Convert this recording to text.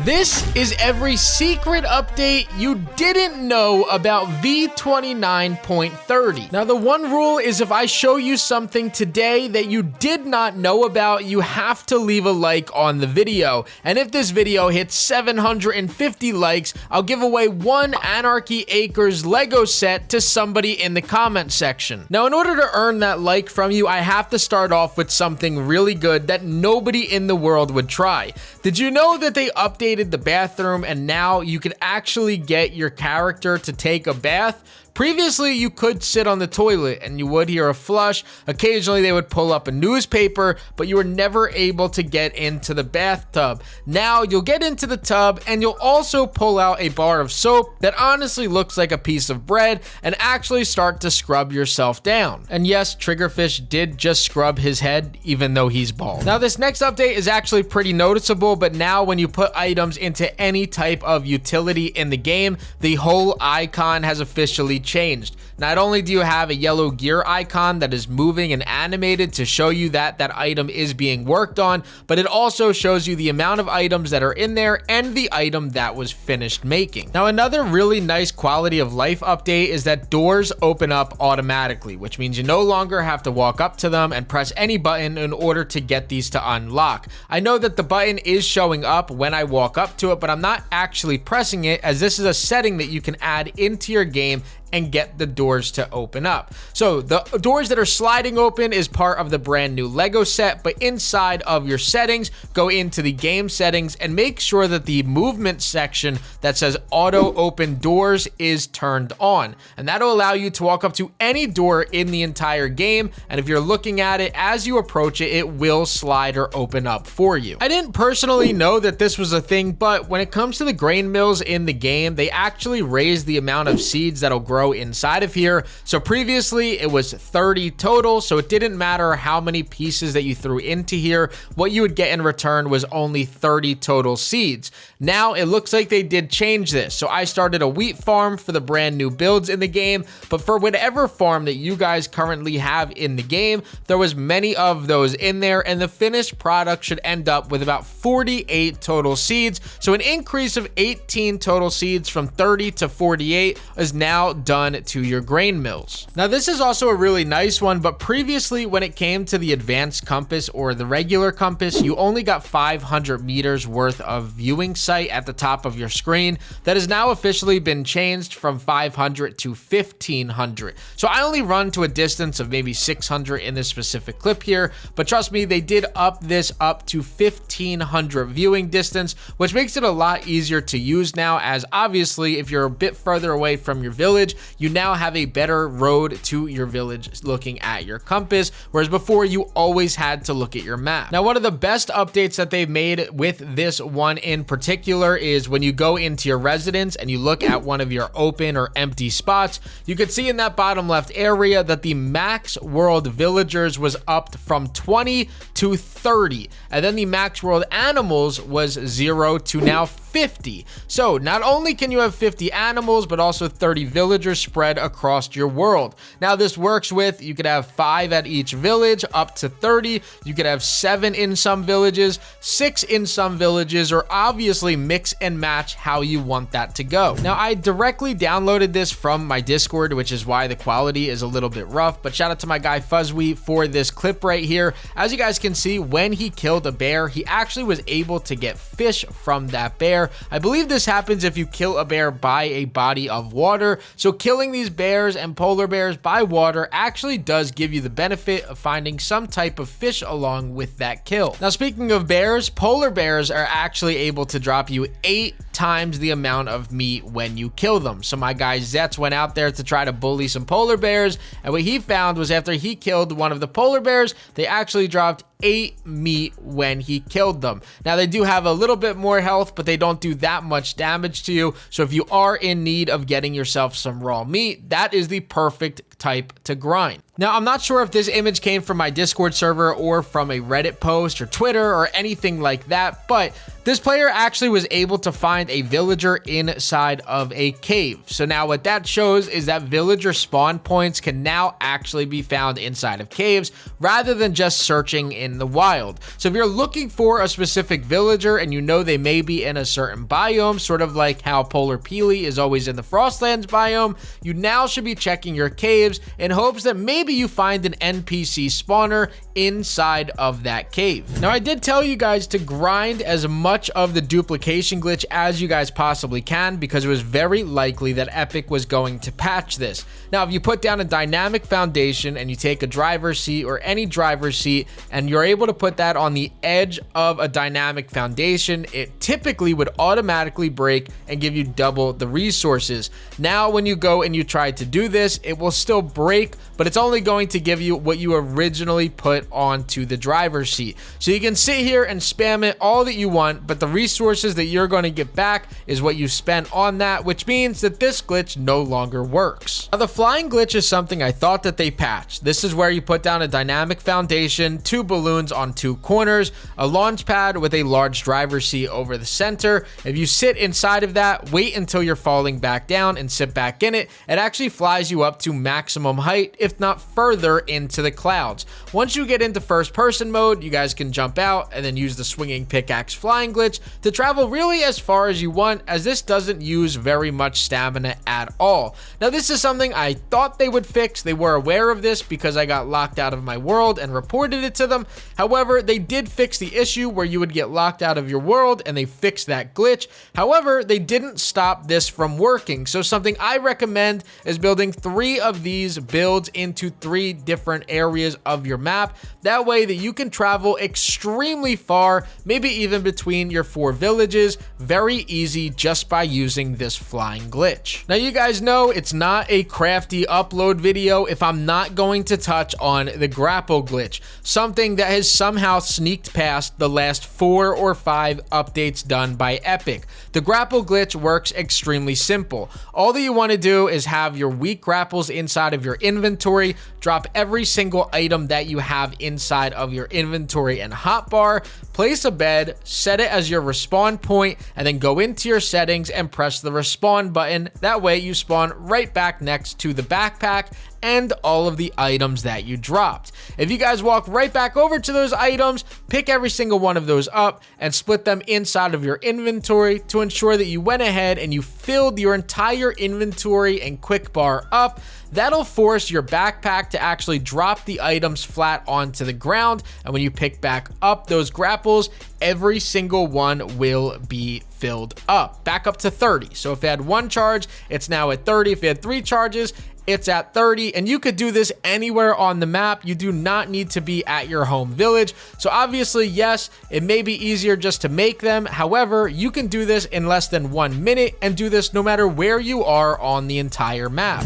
This is every secret update you didn't know about v29.30. Now, the one rule is if I show you something today that you did not know about, you have to leave a like on the video. And if this video hits 750 likes, I'll give away one Anarchy Acres Lego set to somebody in the comment section. Now, in order to earn that like from you, I have to start off with something really good that nobody in the world would try. Did you know that they updated the bathroom and now you can actually get your character to take a bath? Previously, you could sit on the toilet and you would hear a flush. Occasionally, they would pull up a newspaper, but you were never able to get into the bathtub. Now, you'll get into the tub and you'll also pull out a bar of soap that honestly looks like a piece of bread and actually start to scrub yourself down. And yes, Triggerfish did just scrub his head, even though he's bald. Now, this next update is actually pretty noticeable, but now when you put items into any type of utility in the game, the whole icon has officially changed. Not only do you have a yellow gear icon that is moving and animated to show you that that item is being worked on, but it also shows you the amount of items that are in there and the item that was finished making. Now, another really nice quality of life update is that doors open up automatically, which means you no longer have to walk up to them and press any button in order to get these to unlock. I know that the button is showing up when I walk up to it, but I'm not actually pressing it, as this is a setting that you can add into your game and get the doors to open up. So the doors that are sliding open is part of the brand new Lego set, but inside of your settings, go into the game settings and make sure that the movement section that says auto open doors is turned on. And that'll allow you to walk up to any door in the entire game. And if you're looking at it as you approach it, it will slide or open up for you. I didn't personally know that this was a thing, but when it comes to the grain mills in the game, they actually raise the amount of seeds that'll grow inside of here. So previously it was 30 total, so it didn't matter how many pieces that you threw into here. What you would get in return was only 30 total seeds. Now it looks like they did change this. So I started a wheat farm for the brand new builds in the game, but for whatever farm that you guys currently have in the game, there was many of those in there, and the finished product should end up with about 48 total seeds. So an increase of 18 total seeds from 30 to 48 is now done to your grain mills. Now, this is also a really nice one, but previously when it came to the advanced compass or the regular compass, you only got 500 meters worth of viewing sight at the top of your screen. That has now officially been changed from 500 to 1500. So I only run to a distance of maybe 600 in this specific clip here, but trust me, they did up this up to 1500 viewing distance, which makes it a lot easier to use now, as obviously if you're a bit further away from your village, you now have a better road to your village looking at your compass, whereas before you always had to look at your map. Now, one of the best updates that they've made with this one in particular is when you go into your residence and you look at one of your open or empty spots, you can see in that bottom left area that the max world villagers was upped from 20 to 30, and then the max world animals was 0 to now 50. So not only can you have 50 animals, but also 30 villagers spread across your world. Now, this works with, you could have 5 at each village up to 30. You could have 7 in some villages, 6 in some villages, or obviously mix and match how you want that to go. Now, I directly downloaded this from my Discord, which is why the quality is a little bit rough, but shout out to my guy Fuzzwee for this clip right here. As you guys can see, when he killed a bear, he actually was able to get fish from that bear. I believe this happens if you kill a bear by a body of water. So killing these bears and polar bears by water actually does give you the benefit of finding some type of fish along with that kill. Now, speaking of bears, polar bears are actually able to drop you 8 times the amount of meat when you kill them. So my guy Zetz went out there to try to bully some polar bears, and what he found was after he killed one of the polar bears, they actually dropped 8 meat when he killed them. Now, they do have a little bit more health, but they don't do that much damage to you. So if you are in need of getting yourself some raw meat, that is the perfect type to grind. Now, I'm not sure if this image came from my Discord server or from a Reddit post or Twitter or anything like that, but this player actually was able to find a villager inside of a cave. So now what that shows is that villager spawn points can now actually be found inside of caves rather than just searching in the wild. So if you're looking for a specific villager and you know they may be in a certain biome, sort of like how Polar Peely is always in the Frostlands biome, you now should be checking your caves in hopes that maybe you find an NPC spawner inside of that cave. Now, I did tell you guys to grind as much of the duplication glitch as you guys possibly can because it was very likely that Epic was going to patch this. Now, if you put down a dynamic foundation and you take a driver's seat or any driver's seat and you're able to put that on the edge of a dynamic foundation, it typically would automatically break and give you double the resources. Now, when you go and you try to do this, it will still break, but it's only going to give you what you originally put onto the driver's seat. So you can sit here and spam it all that you want, but the resources that you're going to get back is what you spent on that, which means that this glitch no longer works. Now, the flying glitch is something I thought that they patched. This is where you put down a dynamic foundation, 2 balloons on 2 corners, a launch pad with a large driver's seat over the center. If you sit inside of that, wait until you're falling back down and sit back in it, it actually flies you up to maximum height, if not further into the clouds. Once you get into first person mode, you guys can jump out and then use the swinging pickaxe flying glitch to travel really as far as you want, as this doesn't use very much stamina at all. Now, this is something I thought they would fix. They were aware of this because I got locked out of my world and reported it to them. However, they did fix the issue where you would get locked out of your world, and they fixed that glitch. However, they didn't stop this from working. So something I recommend is building 3 of these builds into 3 different areas of your map. That way that you can travel extremely far, maybe even between your 4 villages, very easy just by using this flying glitch. Now, you guys know it's not a Crafty upload video if I'm not going to touch on the Grapple Glitch, something that has somehow sneaked past the last 4 or 5 updates done by Epic. The Grapple Glitch works extremely simple. All that you want to do is have your weak grapples inside of your inventory, drop every single item that you have inside of your inventory and hotbar, place a bed, set it as your respawn point, and then go into your settings and press the respawn button. That way you spawn right back next to the backpack and all of the items that you dropped. If you guys walk right back over to those items, pick every single one of those up and split them inside of your inventory to ensure that you went ahead and you filled your entire inventory and quick bar up. That'll force your backpack to actually drop the items flat onto the ground, and when you pick back up those grapples, every single one will be filled up, back up to 30. So if it had 1 charge, it's now at 30. If it had 3 charges, it's at 30, and you could do this anywhere on the map. You do not need to be at your home village. So obviously, yes, it may be easier just to make them. However, you can do this in less than 1 minute and do this no matter where you are on the entire map.